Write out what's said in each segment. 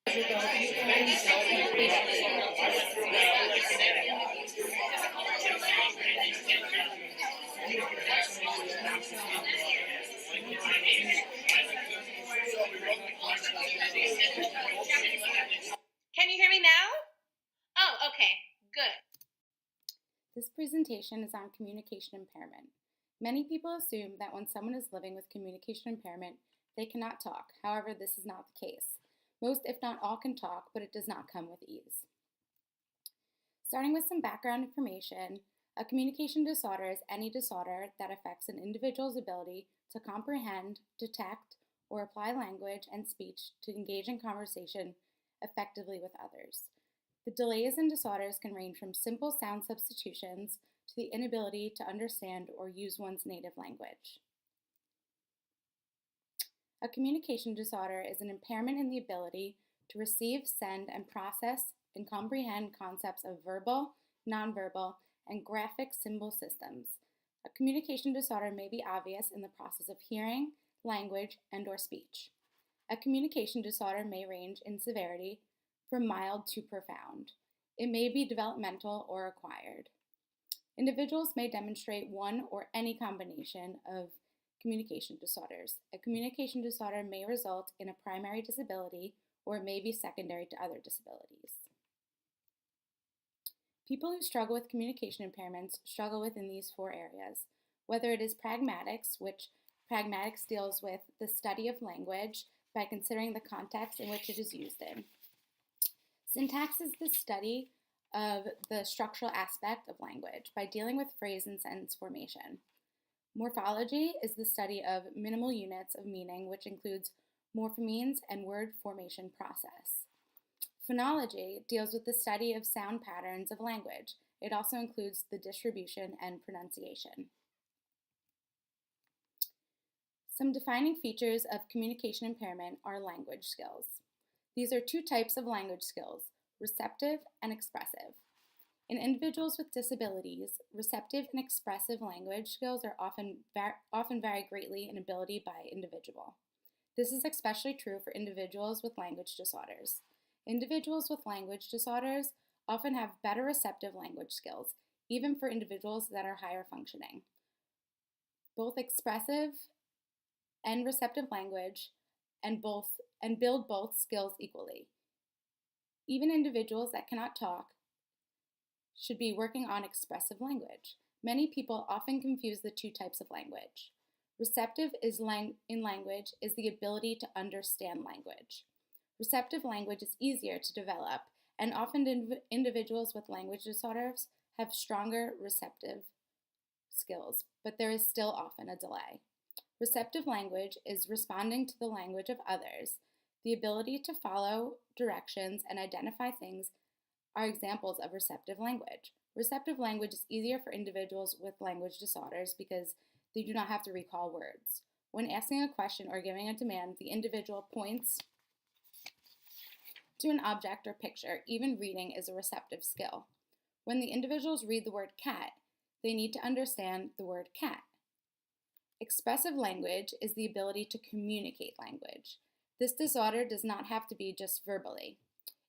Can you hear me now? Oh, okay, good. This presentation is on communication impairment. Many people assume that when someone is living with communication impairment, they cannot talk. However, this is not the case. Most, if not all, can talk, but it does not come with ease. Starting with some background information, a communication disorder is any disorder that affects an individual's ability to comprehend, detect, or apply language and speech to engage in conversation effectively with others. The delays and disorders can range from simple sound substitutions to the inability to understand or use one's native language. A communication disorder is an impairment in the ability to receive, send, and process and comprehend concepts of verbal, nonverbal, and graphic symbol systems. A communication disorder may be obvious in the process of hearing, language, and/or speech. A communication disorder may range in severity from mild to profound. It may be developmental or acquired. Individuals may demonstrate one or any combination of communication disorders. A communication disorder may result in a primary disability or it may be secondary to other disabilities. People who struggle with communication impairments struggle within these four areas, whether it is pragmatics, which pragmatics deals with the study of language by considering the context in which it is used in. Syntax is the study of the structural aspect of language by dealing with phrase and sentence formation. Morphology is the study of minimal units of meaning, which includes morphemes and word formation process. Phonology deals with the study of sound patterns of language. It also includes the distribution and pronunciation. Some defining features of communication impairment are language skills. These are two types of language skills, receptive and expressive. In individuals with disabilities, receptive and expressive language skills are often vary greatly in ability by individual. This is especially true for individuals with language disorders. Individuals with language disorders often have better receptive language skills, even for individuals that are higher functioning. Both expressive and receptive language and build both skills equally. Even individuals that cannot talk should be working on expressive language. Many people often confuse the two types of language. Receptive in language is the ability to understand language. Receptive language is easier to develop, and often individuals with language disorders have stronger receptive skills, but there is still often a delay. Receptive language is responding to the language of others. The ability to follow directions and identify things are examples of receptive language. Receptive language is easier for individuals with language disorders because they do not have to recall words. When asking a question or giving a demand, the individual points to an object or picture. Even reading is a receptive skill. When the individuals read the word cat, they need to understand the word cat. Expressive language is the ability to communicate language. This disorder does not have to be just verbally.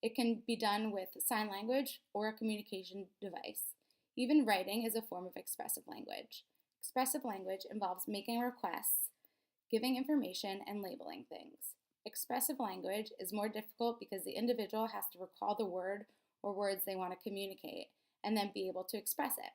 It can be done with sign language or a communication device. Even writing is a form of expressive language. Expressive language involves making requests, giving information, and labeling things. Expressive language is more difficult because the individual has to recall the word or words they want to communicate and then be able to express it.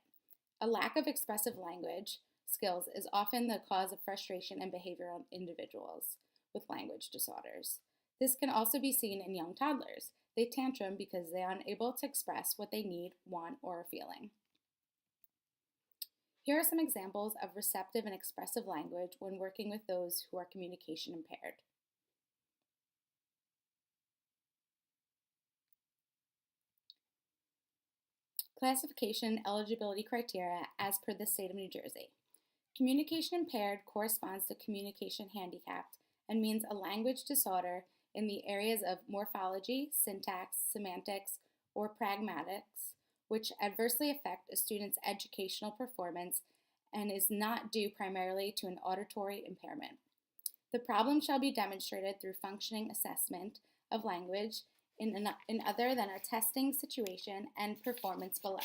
A lack of expressive language skills is often the cause of frustration and behavior in individuals with language disorders. This can also be seen in young toddlers. They tantrum because they are unable to express what they need, want, or are feeling. Here are some examples of receptive and expressive language when working with those who are communication impaired. Classification eligibility criteria as per the state of New Jersey. Communication impaired corresponds to communication handicapped and means a language disorder in the areas of morphology, syntax, semantics, or pragmatics, which adversely affect a student's educational performance and is not due primarily to an auditory impairment. The problem shall be demonstrated through functioning assessment of language in other than a testing situation and performance below.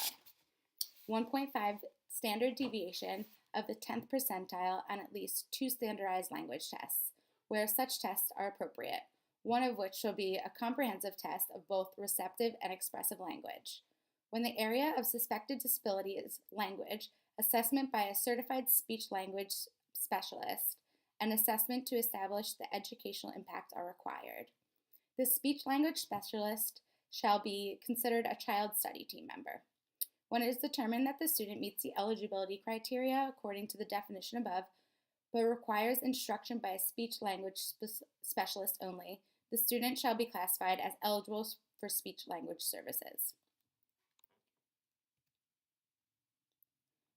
1.5 standard deviation of the 10th percentile on at least 2 standardized language tests, where such tests are appropriate, one of which shall be a comprehensive test of both receptive and expressive language. When the area of suspected disability is language, assessment by a certified speech-language specialist and assessment to establish the educational impact are required. The speech-language specialist shall be considered a child study team member. When it is determined that the student meets the eligibility criteria according to the definition above, but requires instruction by a speech-language specialist only, the student shall be classified as eligible for speech-language services.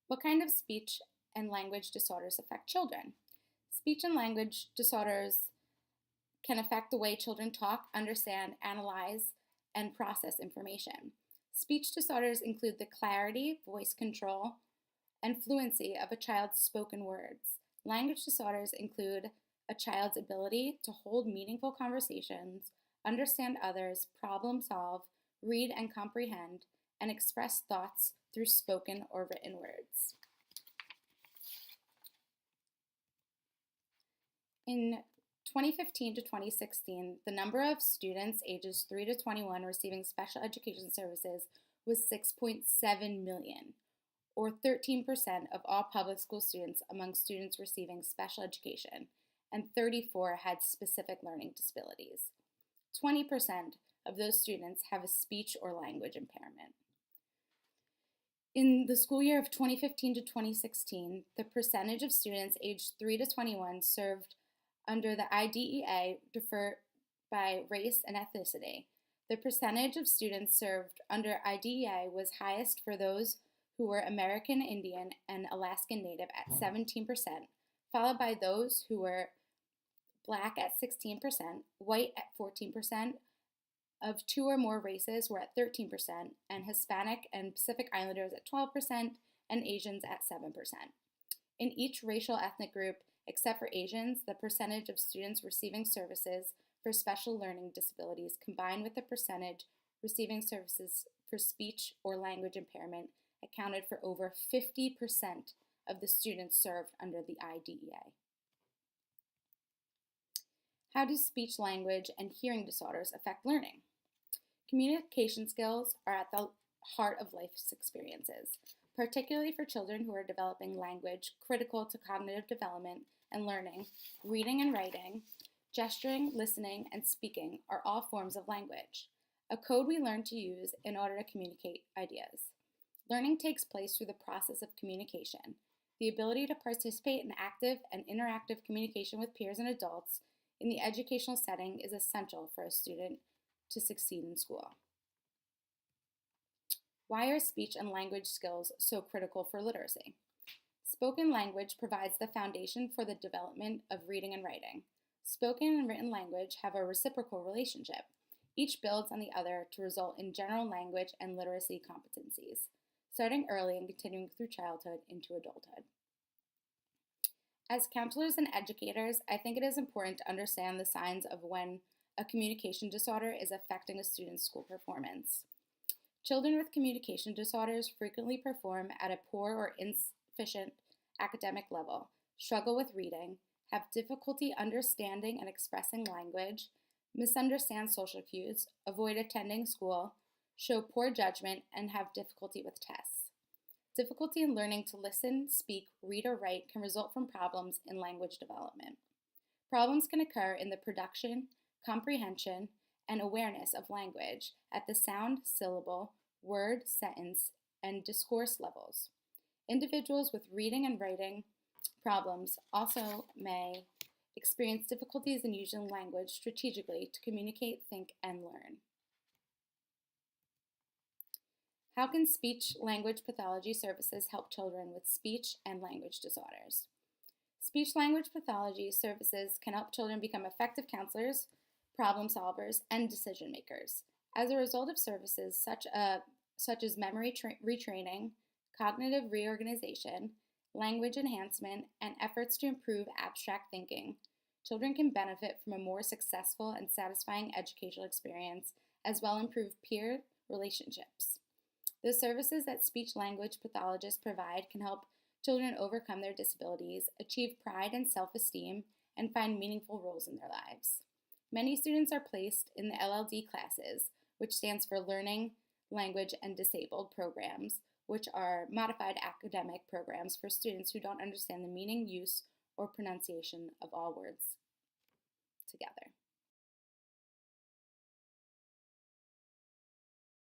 What kind of speech and language disorders affect children? Speech and language disorders can affect the way children talk, understand, analyze, and process information. Speech disorders include the clarity, voice control, and fluency of a child's spoken words. Language disorders include a child's ability to hold meaningful conversations, understand others, problem solve, read and comprehend, and express thoughts through spoken or written words. In 2015 to 2016, the number of students ages 3 to 21 receiving special education services was 6.7 million, or 13% of all public school students among students receiving special education, and 34 had specific learning disabilities. 20% of those students have a speech or language impairment. In the school year of 2015 to 2016, the percentage of students aged 3 to 21 served under the IDEA differ by race and ethnicity. The percentage of students served under IDEA was highest for those who were American Indian and Alaskan Native at 17%, followed by those who were Black at 16%, white at 14%, of 2 or more races were at 13%, and Hispanic and Pacific Islanders at 12%, and Asians at 7%. In each racial ethnic group, except for Asians, the percentage of students receiving services for special learning disabilities combined with the percentage receiving services for speech or language impairment accounted for over 50% of the students served under the IDEA. How do speech, language, and hearing disorders affect learning? Communication skills are at the heart of life's experiences, particularly for children who are developing language critical to cognitive development and learning. Reading and writing, gesturing, listening, and speaking are all forms of language, a code we learn to use in order to communicate ideas. Learning takes place through the process of communication. The ability to participate in active and interactive communication with peers and adults in the educational setting is essential for a student to succeed in school. Why are speech and language skills so critical for literacy? Spoken language provides the foundation for the development of reading and writing. Spoken and written language have a reciprocal relationship. Each builds on the other to result in general language and literacy competencies, starting early and continuing through childhood into adulthood. As counselors and educators, I think it is important to understand the signs of when a communication disorder is affecting a student's school performance. Children with communication disorders frequently perform at a poor or insufficient academic level, struggle with reading, have difficulty understanding and expressing language, misunderstand social cues, avoid attending school, show poor judgment, and have difficulty with tests. Difficulty in learning to listen, speak, read, or write can result from problems in language development. Problems can occur in the production, comprehension, and awareness of language at the sound, syllable, word, sentence, and discourse levels. Individuals with reading and writing problems also may experience difficulties in using language strategically to communicate, think, and learn. How can speech-language pathology services help children with speech and language disorders? Speech-language pathology services can help children become effective counselors, problem solvers, and decision makers. As a result of services such as memory retraining, cognitive reorganization, language enhancement, and efforts to improve abstract thinking, children can benefit from a more successful and satisfying educational experience as well as improve peer relationships. The services that speech language pathologists provide can help children overcome their disabilities, achieve pride and self-esteem, and find meaningful roles in their lives. Many students are placed in the LLD classes, which stands for Learning, Language, and Disabled programs, which are modified academic programs for students who don't understand the meaning, use, or pronunciation of all words together.